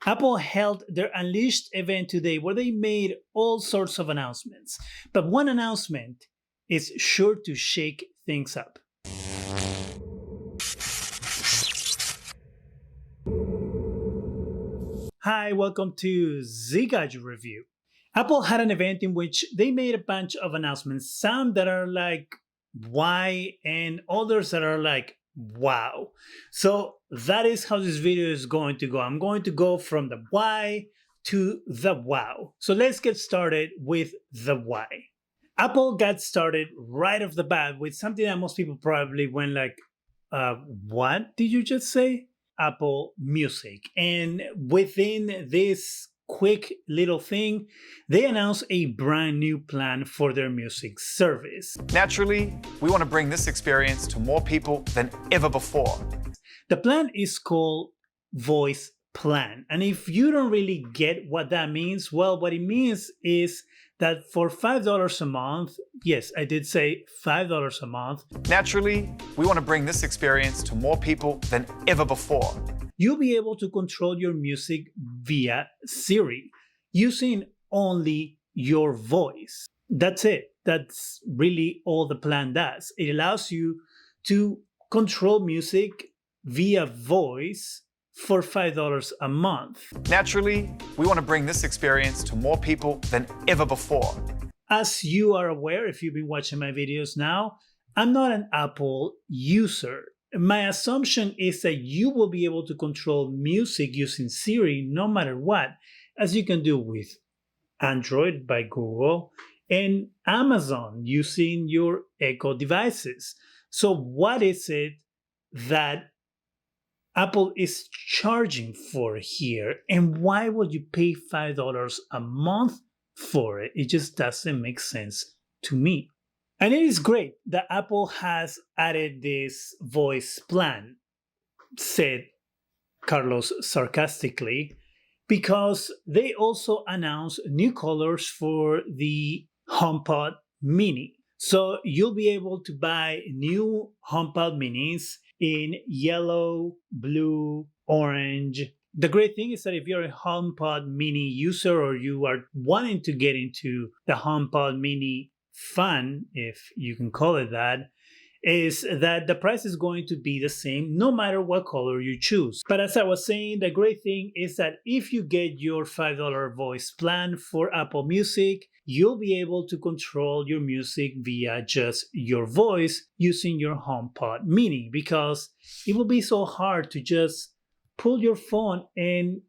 Apple held their Unleashed event today where they made all sorts of announcements. But one announcement is sure to shake things up. Hi, welcome to Zgadgetreview. Apple had an event in which they made a bunch of announcements, some that are like, why, and others that are like, wow. So that is how this video is going to go. I'm going to go from the why to the wow. So let's get started with the why. Apple got started right off the bat with something that most people probably went like, what did you just say? Apple Music. And within this quick little thing, they announced a brand new plan for their music service. Naturally, we want to bring this experience to more people than ever before. The plan is called Voice Plan. And if you don't really get what that means, well, what it means is that for $5 a month, yes, I did say $5 a month. Naturally, we want to bring this experience to more people than ever before. You'll be able to control your music via Siri using only your voice. That's it. That's really all the plan does. It allows you to control music via voice for $5 a month. Naturally, we want to bring this experience to more people than ever before. As you are aware, if you've been watching my videos now, I'm not an Apple user. My assumption is that you will be able to control music using Siri no matter what, as you can do with Android by Google and Amazon using your Echo devices. So what is it that Apple is charging for here, and why would you pay $5 a month for it? It just doesn't make sense to me. And it is great that Apple has added this voice plan, said Carlos sarcastically, because they also announced new colors for the HomePod Mini. So you'll be able to buy new HomePod Minis in yellow, blue, orange. The great thing is that if you're a HomePod Mini user or you are wanting to get into the HomePod Mini fun, if you can call it that, is that the price is going to be the same no matter what color you choose. But as I was saying, the great thing is that if you get your $5 voice plan for Apple Music, you'll be able to control your music via just your voice using your HomePod Mini, because it will be so hard to just pull your phone and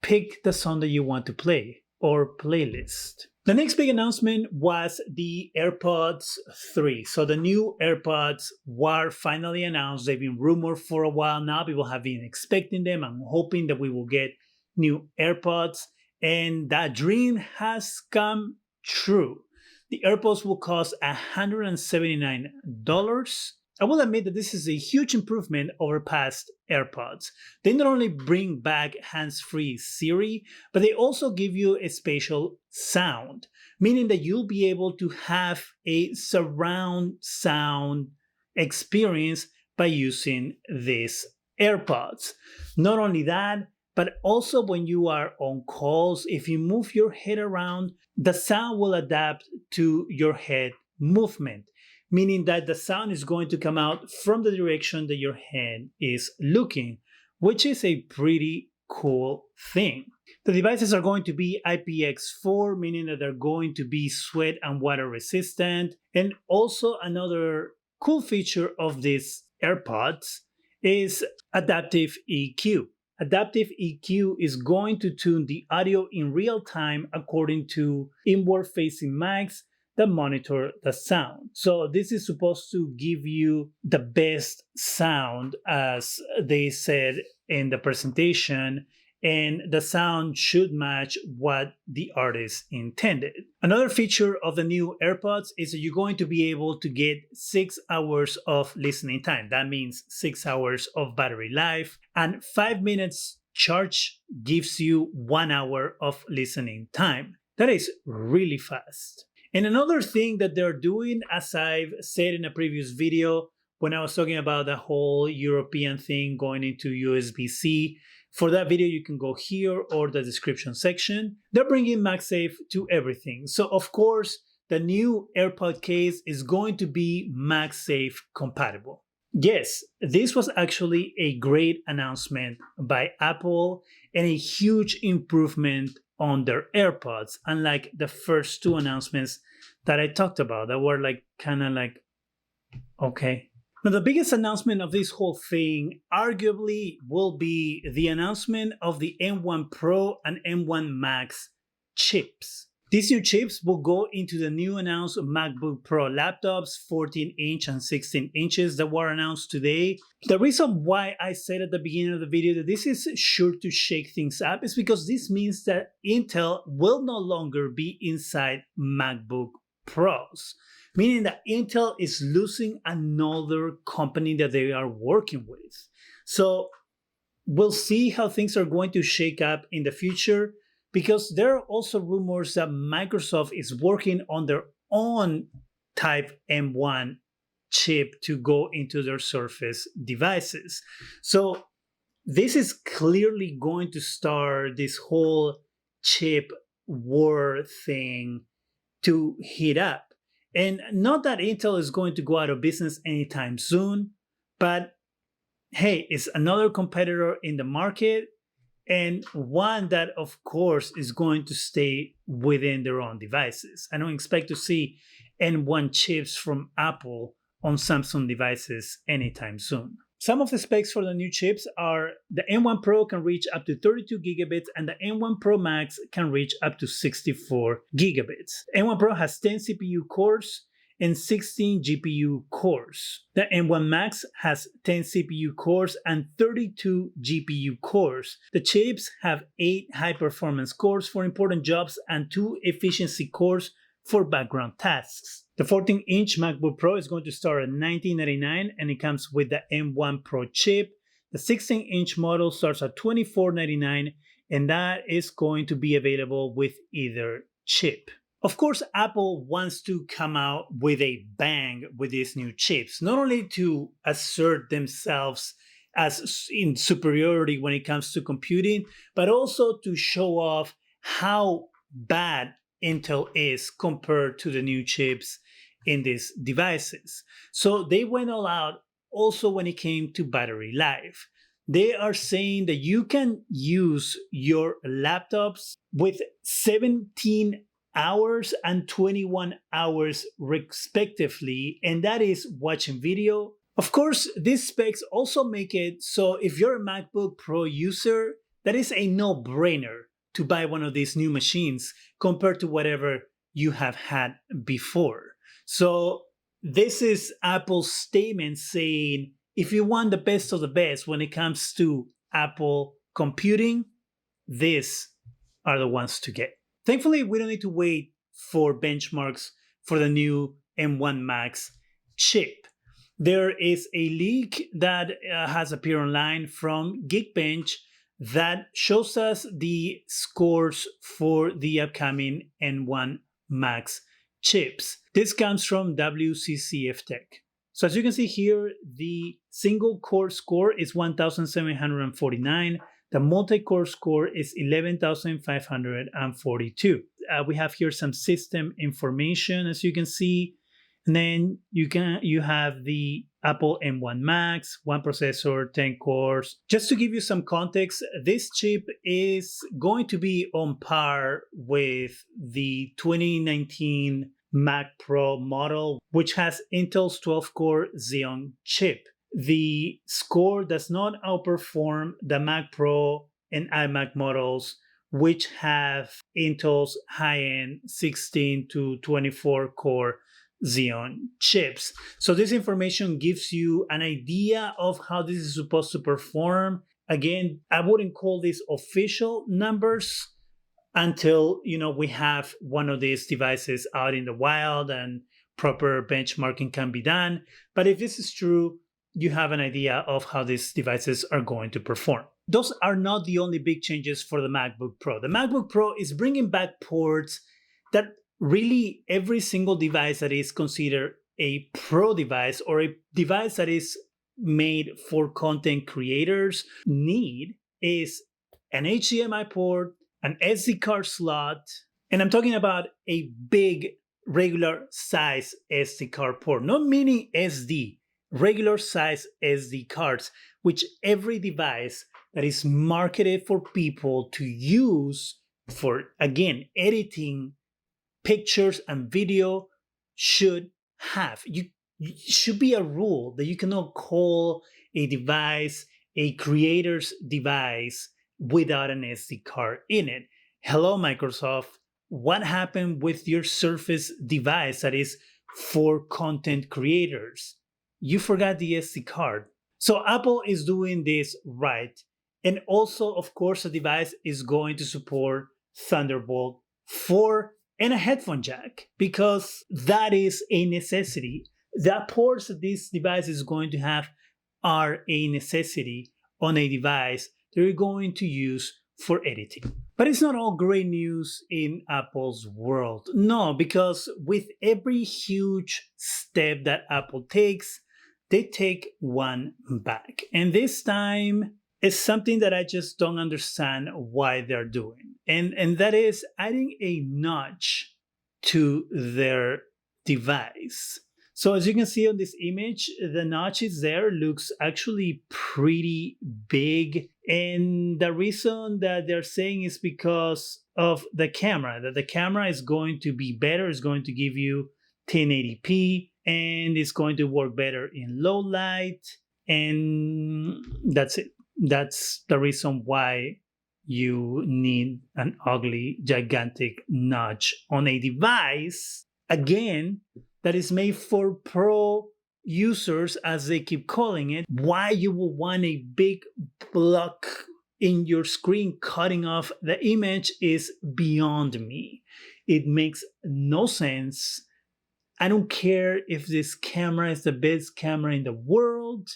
pick the song that you want to play or playlist. The next big announcement was the Airpods 3. So the new Airpods were finally announced. They've been rumored for a while now. People have been expecting them. I'm hoping that we will get new AirPods. And that dream has come true. The AirPods will cost $179. I will admit that this is a huge improvement over past AirPods. They not only bring back hands-free Siri, but they also give you a spatial sound, meaning that you'll be able to have a surround sound experience by using these AirPods. Not only that, but also when you are on calls, if you move your head around, the sound will adapt to your head movement, meaning that the sound is going to come out from the direction that your head is looking, which is a pretty cool thing. The devices are going to be IPX4, meaning that they're going to be sweat and water resistant. And also another cool feature of these AirPods is adaptive EQ. Adaptive EQ is going to tune the audio in real time according to inward-facing mics that monitor the sound. So this is supposed to give you the best sound, as they said in the presentation, and the sound should match what the artist intended. Another feature of the new AirPods is that you're going to be able to get 6 hours of listening time. That means 6 hours of battery life, and 5 minutes charge gives you 1 hour of listening time. That is really fast. And another thing that they're doing, as I've said in a previous video, when I was talking about the whole European thing going into USB-C, For that video, you can go here or the description section. They're bringing MagSafe to everything. So of course, the new AirPod case is going to be MagSafe compatible. Yes, this was actually a great announcement by Apple and a huge improvement on their AirPods, unlike the first two announcements that I talked about that were like kind of like, okay. Now, the biggest announcement of this whole thing arguably will be the announcement of the M1 Pro and M1 Max chips. These new chips will go into the new announced MacBook Pro laptops, 14-inch and 16 inches that were announced today. The reason why I said at the beginning of the video that this is sure to shake things up is because this means that Intel will no longer be inside MacBook Pros, meaning that Intel is losing another company that they are working with. So we'll see how things are going to shake up in the future, because there are also rumors that Microsoft is working on their own type M1 chip to go into their Surface devices. So this is clearly going to start this whole chip war thing to heat up. And not that Intel is going to go out of business anytime soon, but hey, it's another competitor in the market, and one that, of course, is going to stay within their own devices. I don't expect to see M1 chips from Apple on Samsung devices anytime soon. Some of the specs for the new chips are the M1 Pro can reach up to 32 gigabits and the M1 Pro Max can reach up to 64 gigabits. M1 Pro has 10 CPU cores and 16 GPU cores. The M1 Max has 10 CPU cores and 32 GPU cores. The chips have 8 high-performance cores for important jobs and 2 efficiency cores for background tasks. The 14-inch MacBook Pro is going to start at $1999 and it comes with the M1 Pro chip. The 16-inch model starts at $24.99 and that is going to be available with either chip. Of course, Apple wants to come out with a bang with these new chips, not only to assert themselves as in superiority when it comes to computing, but also to show off how bad Intel is compared to the new chips in these devices. So they went all out also when it came to battery life. They are saying that you can use your laptops with 17 hours and 21 hours respectively, and that is watching video. Of course, these specs also make it so if you're a MacBook Pro user, that is a no-brainer to buy one of these new machines compared to whatever you have had before. So this is Apple's statement saying, if you want the best of the best when it comes to Apple computing, these are the ones to get. Thankfully, we don't need to wait for benchmarks for the new M1 Max chip. There is a leak that has appeared online from Geekbench that shows us the scores for the upcoming M1 Max chips. This comes from WCCF Tech. So as you can see here, the single core score is 1,749. The multi-core score is 11,542. We have here some system information, as you can see. And then you have the Apple M1 Max, 1 processor, 10 cores. Just to give you some context, this chip is going to be on par with the 2019 Mac Pro model, which has Intel's 12-core Xeon chip. The score does not outperform the Mac Pro and iMac models, which have Intel's high-end 16 to 24-core Xeon chips. So this information gives you an idea of how this is supposed to perform. Again, I wouldn't call these official numbers until we have one of these devices out in the wild and proper benchmarking can be done. But if this is true, you have an idea of how these devices are going to perform. Those are not the only big changes for the MacBook Pro. The MacBook Pro is bringing back ports that really every single device that is considered a pro device or a device that is made for content creators need. is an HDMI port, an SD card slot, and I'm talking about a big regular size SD card port, not mini SD, regular size SD cards, which every device that is marketed for people to use for, again, editing pictures and video should have. It should be a rule that you cannot call a device a creator's device without an SD card in it. Hello, Microsoft. What happened with your Surface device that is for content creators? You forgot the SD card. So Apple is doing this right. And also, of course, the device is going to support Thunderbolt 4 and a headphone jack, because that is a necessity. The ports that this device is going to have are a necessity on a device that you're going to use for editing. But it's not all great news in Apple's world. No, because with every huge step that Apple takes, they take one back. And this time is something that I just don't understand why they're doing. And that is adding a notch to their device. So as you can see on this image, the notch is there, looks actually pretty big. And the reason that they're saying is because of the camera, that the camera is going to be better, is going to give you 1080p, and it's going to work better in low light. And that's it. That's the reason why you need an ugly, gigantic notch on a device, again, that is made for pro users, as they keep calling it. Why you will want a big block in your screen cutting off the image is beyond me. It makes no sense. I don't care if this camera is the best camera in the world.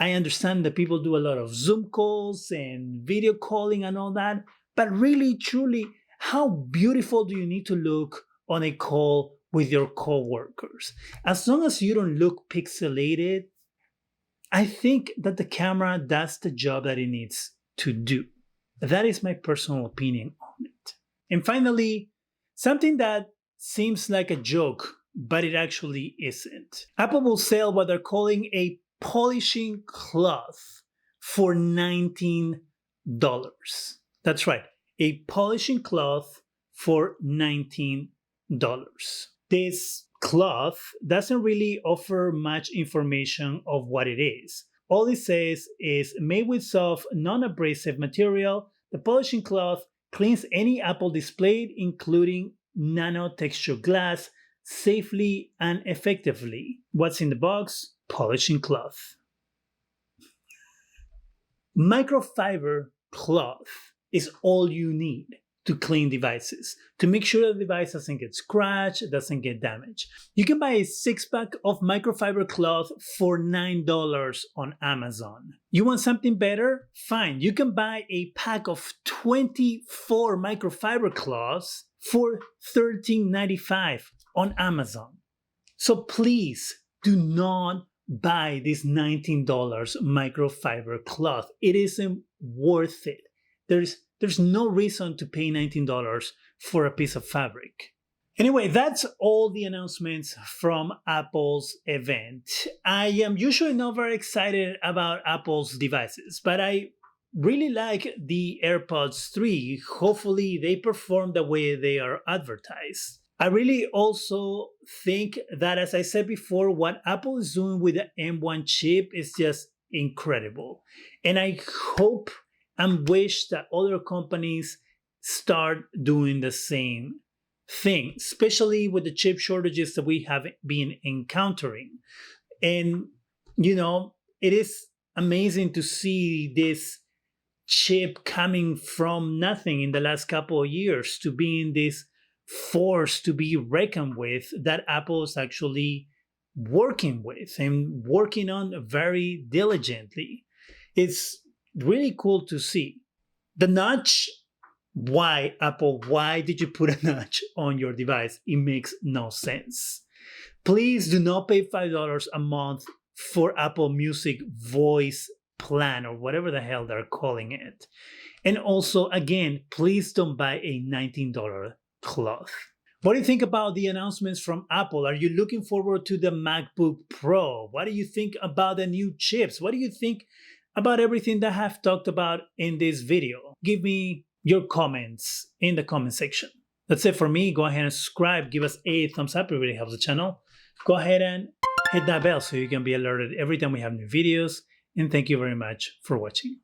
I understand that people do a lot of Zoom calls and video calling and all that, but really, truly, how beautiful do you need to look on a call with your coworkers? As long as you don't look pixelated, I think that the camera does the job that it needs to do. That is my personal opinion on it. And finally, something that seems like a joke, but it actually isn't. Apple will sell what they're calling a polishing cloth for $19. That's right, a polishing cloth for $19. This cloth doesn't really offer much information of what it is. All it says is made with soft, non-abrasive material. The polishing cloth cleans any Apple display, including nano-texture glass, safely and effectively. What's in the box? Polishing cloth. Microfiber cloth is all you need to clean devices, to make sure the device doesn't get scratched, doesn't get damaged. You can buy a 6-pack of microfiber cloth for $9 on Amazon. You want something better? Fine, you can buy a pack of 24 microfiber cloths for $13.95 on Amazon. So please do not buy this $19 microfiber cloth. It isn't worth it. There's no reason to pay $19 for a piece of fabric. Anyway, that's all the announcements from Apple's event. I am usually not very excited about Apple's devices, but I really like the AirPods 3. Hopefully they perform the way they are advertised. I really also think that, as I said before, what Apple is doing with the M1 chip is just incredible. And I hope and wish that other companies start doing the same thing, especially with the chip shortages that we have been encountering. And, you know, it is amazing to see this chip coming from nothing in the last couple of years to being this force to be reckoned with that Apple is actually working with and working on very diligently. It's really cool to see. The notch, why Apple, why did you put a notch on your device? It makes no sense. Please do not pay $5 a month for Apple Music voice plan or whatever the hell they're calling it. And also, again, please don't buy a $19 cloth. What do you think about the announcements from Apple? Are you looking forward to the MacBook Pro? What do you think about the new chips? What do you think about everything that I have talked about in this video? Give me your comments in the comment section. That's it for me. Go ahead and subscribe. Give us a thumbs up. It really helps the channel. Go ahead and hit that bell so you can be alerted every time we have new videos. And thank you very much for watching.